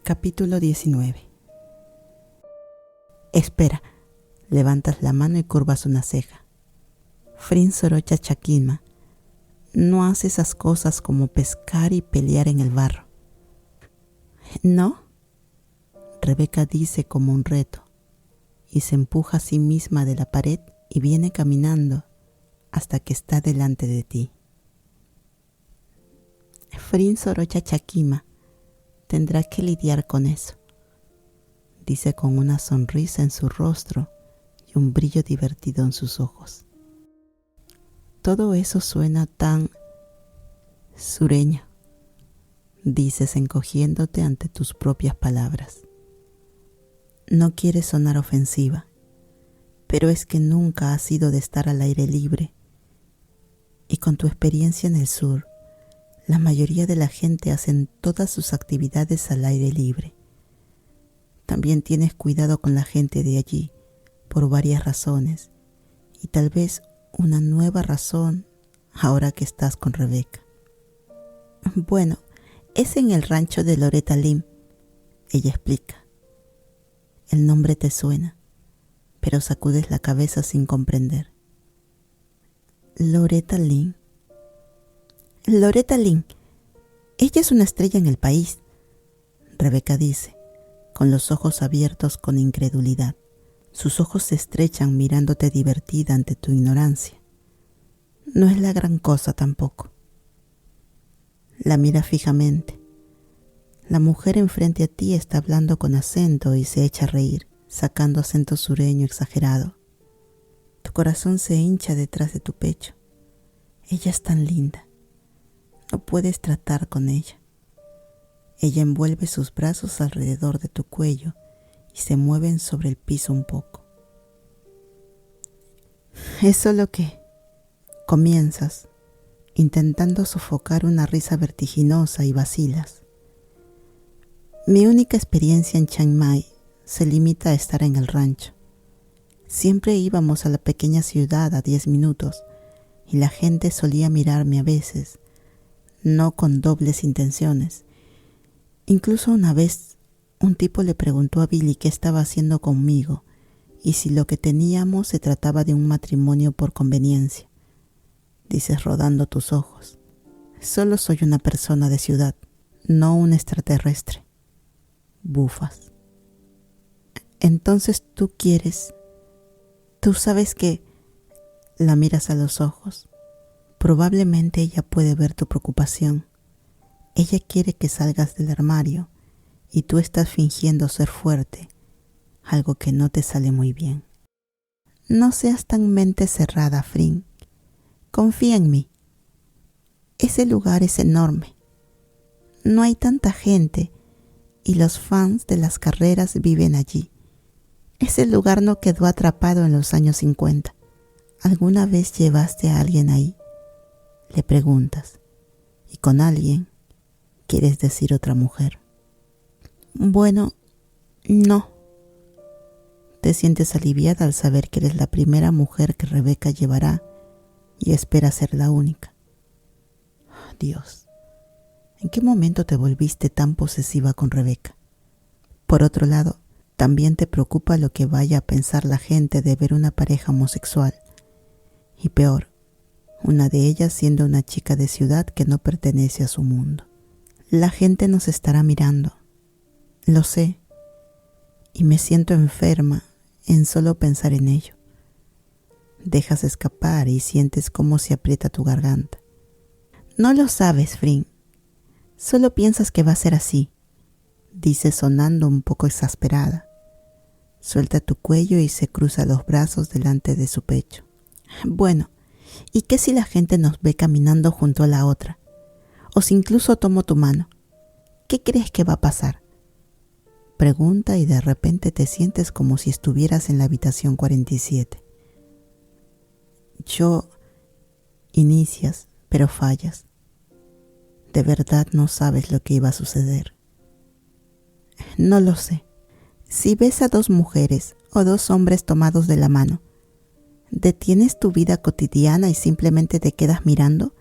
Capítulo 19. Espera, levantas la mano y curvas una ceja. Frin Sorocha Chakima, no hace esas cosas como pescar y pelear en el barro. ¿No? Rebeca dice como un reto, y se empuja a sí misma de la pared y viene caminando hasta que está delante de ti. Frin Sorocha Chakima tendrá que lidiar con eso, dice con una sonrisa en su rostro y un brillo divertido en sus ojos. Todo eso suena tan sureño, dices encogiéndote ante tus propias palabras. No quieres sonar ofensiva, pero es que nunca has sido de estar al aire libre. Y con tu experiencia en el sur, la mayoría de la gente hacen todas sus actividades al aire libre. También tienes cuidado con la gente de allí, por varias razones, y tal vez una nueva razón ahora que estás con Rebeca. Bueno, es en el rancho de Loretta Lynn, ella explica. El nombre te suena, pero sacudes la cabeza sin comprender. Loretta Lynn. Loretta Lynn, ella es una estrella en el país, Rebeca dice, con los ojos abiertos con incredulidad. Sus ojos se estrechan mirándote divertida ante tu ignorancia. No es la gran cosa tampoco. La mira fijamente. La mujer enfrente a ti está hablando con acento y se echa a reír, sacando acento sureño exagerado. Tu corazón se hincha detrás de tu pecho. Ella es tan linda. No puedes tratar con ella. Ella envuelve sus brazos alrededor de tu cuello y se mueven sobre el piso un poco. Es solo que comienzas, intentando sofocar una risa vertiginosa y vacilas. Mi única experiencia en Chiang Mai se limita a estar en el rancho. Siempre íbamos a la pequeña ciudad a 10 minutos y la gente solía mirarme a veces, no con dobles intenciones. Incluso una vez un tipo le preguntó a Billy qué estaba haciendo conmigo y si lo que teníamos se trataba de un matrimonio por conveniencia. Dices rodando tus ojos. Solo soy una persona de ciudad, no un extraterrestre. Bufas. Entonces tú sabes que... La miras a los ojos. Probablemente ella puede ver tu preocupación. Ella quiere que salgas del armario y tú estás fingiendo ser fuerte, algo que no te sale muy bien. No seas tan mente cerrada, Frin. Confía en mí. Ese lugar es enorme. No hay tanta gente y los fans de las carreras viven allí. Ese lugar no quedó atrapado en los años 50. ¿Alguna vez llevaste a alguien ahí? Le preguntas. Y con alguien quieres decir otra mujer. Bueno, no. Te sientes aliviada al saber que eres la primera mujer que Rebeca llevará y espera ser la única. Dios, ¿en qué momento te volviste tan posesiva con Rebeca? Por otro lado, también te preocupa lo que vaya a pensar la gente de ver una pareja homosexual. Y peor, una de ellas siendo una chica de ciudad que no pertenece a su mundo. La gente nos estará mirando. Lo sé. Y me siento enferma en solo pensar en ello. Dejas escapar y sientes cómo se aprieta tu garganta. No lo sabes, Frin. Solo piensas que va a ser así, dice sonando un poco exasperada. Suelta tu cuello y se cruza los brazos delante de su pecho. Bueno, ¿y qué si la gente nos ve caminando junto a la otra? O si incluso tomo tu mano. ¿Qué crees que va a pasar? Pregunta y de repente te sientes como si estuvieras en la habitación 47. Inicias, pero fallas. De verdad no sabes lo que iba a suceder. No lo sé. Si ves a 2 mujeres o 2 hombres tomados de la mano, ¿detienes tu vida cotidiana y simplemente te quedas mirando?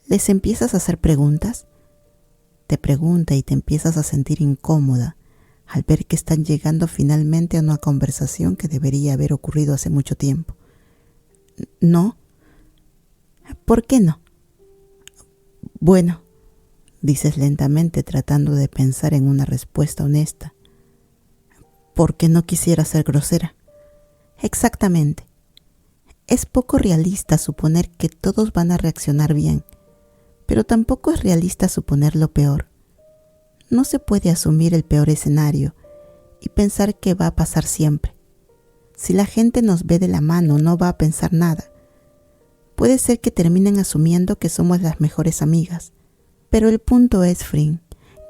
¿Les empiezas a hacer preguntas? te pregunta y te empiezas a sentir incómoda al ver que están llegando finalmente a una conversación que debería haber ocurrido hace mucho tiempo. ¿No? ¿Por qué no? Bueno, dices lentamente tratando de pensar en una respuesta honesta. Porque no quisiera ser grosera. Exactamente. Es poco realista suponer que todos van a reaccionar bien, pero tampoco es realista suponer lo peor. No se puede asumir el peor escenario y pensar que va a pasar siempre. Si la gente nos ve de la mano, no va a pensar nada. Puede ser que terminen asumiendo que somos las mejores amigas, pero el punto es, Frin,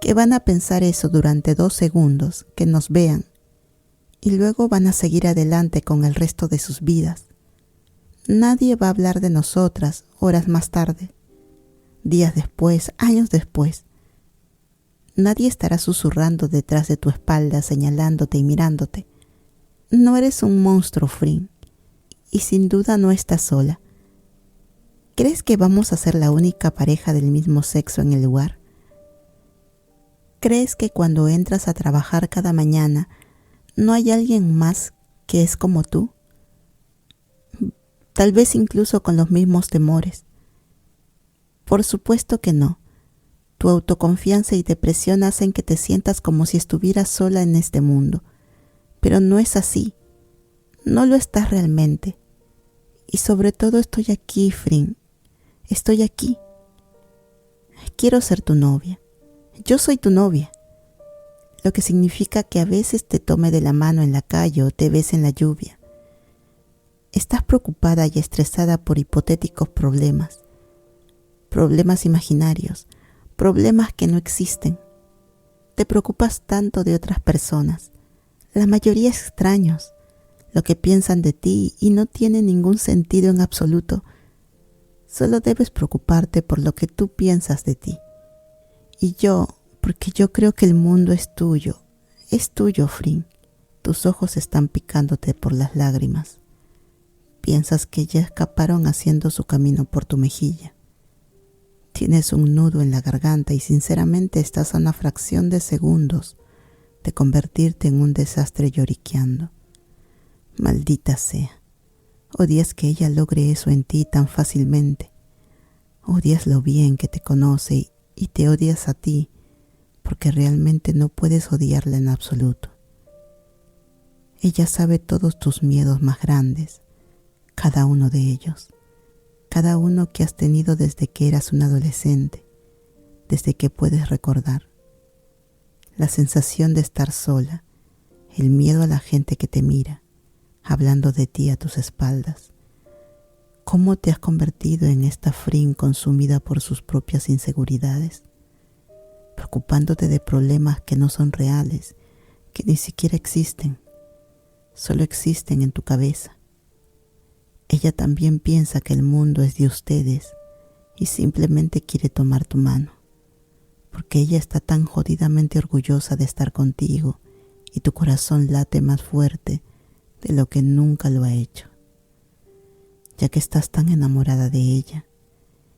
que van a pensar eso durante 2 segundos, que nos vean, y luego van a seguir adelante con el resto de sus vidas. Nadie va a hablar de nosotras horas más tarde, días después, años después. Nadie estará susurrando detrás de tu espalda, señalándote y mirándote. No eres un monstruo, Frin, y sin duda no estás sola. ¿Crees que vamos a ser la única pareja del mismo sexo en el lugar? ¿Crees que cuando entras a trabajar cada mañana no hay alguien más que es como tú? Tal vez incluso con los mismos temores. Por supuesto que no. Tu autoconfianza y depresión hacen que te sientas como si estuvieras sola en este mundo. Pero no es así. No lo estás realmente. Y sobre todo estoy aquí, Frin. Estoy aquí. Quiero ser tu novia. Yo soy tu novia. Lo que significa que a veces te tome de la mano en la calle o te bese en la lluvia. Estás preocupada y estresada por hipotéticos problemas. Problemas imaginarios. Problemas que no existen. Te preocupas tanto de otras personas. La mayoría extraños. Lo que piensan de ti y no tiene ningún sentido en absoluto. Solo debes preocuparte por lo que tú piensas de ti. Y yo, porque yo creo que el mundo es tuyo, Frin. Tus ojos están picándote por las lágrimas. Piensas que ya escaparon haciendo su camino por tu mejilla. Tienes un nudo en la garganta y sinceramente estás a una fracción de segundos de convertirte en un desastre lloriqueando. Maldita sea. Odias que ella logre eso en ti tan fácilmente. Odias lo bien que te conoce y te odias a ti porque realmente no puedes odiarla en absoluto. Ella sabe todos tus miedos más grandes, cada uno de ellos, cada uno que has tenido desde que eras un adolescente, desde que puedes recordar. La sensación de estar sola, el miedo a la gente que te mira, hablando de ti a tus espaldas. ¿Cómo te has convertido en esta Frin consumida por sus propias inseguridades? Preocupándote de problemas que no son reales, que ni siquiera existen, solo existen en tu cabeza. Ella también piensa que el mundo es de ustedes y simplemente quiere tomar tu mano, porque ella está tan jodidamente orgullosa de estar contigo y tu corazón late más fuerte de lo que nunca lo ha hecho, ya que estás tan enamorada de ella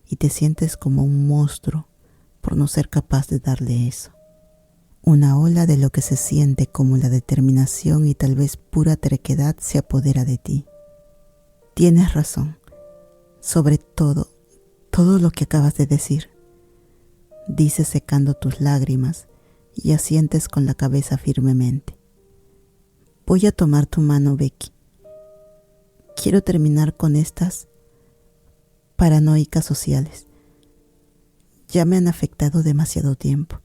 y te sientes como un monstruo por no ser capaz de darle eso. Una ola de lo que se siente como la determinación y tal vez pura terquedad se apodera de ti. Tienes razón, sobre todo lo que acabas de decir, dices secando tus lágrimas y asientes con la cabeza firmemente. Voy a tomar tu mano, Becky. Quiero terminar con estas paranoicas sociales. Ya me han afectado demasiado tiempo.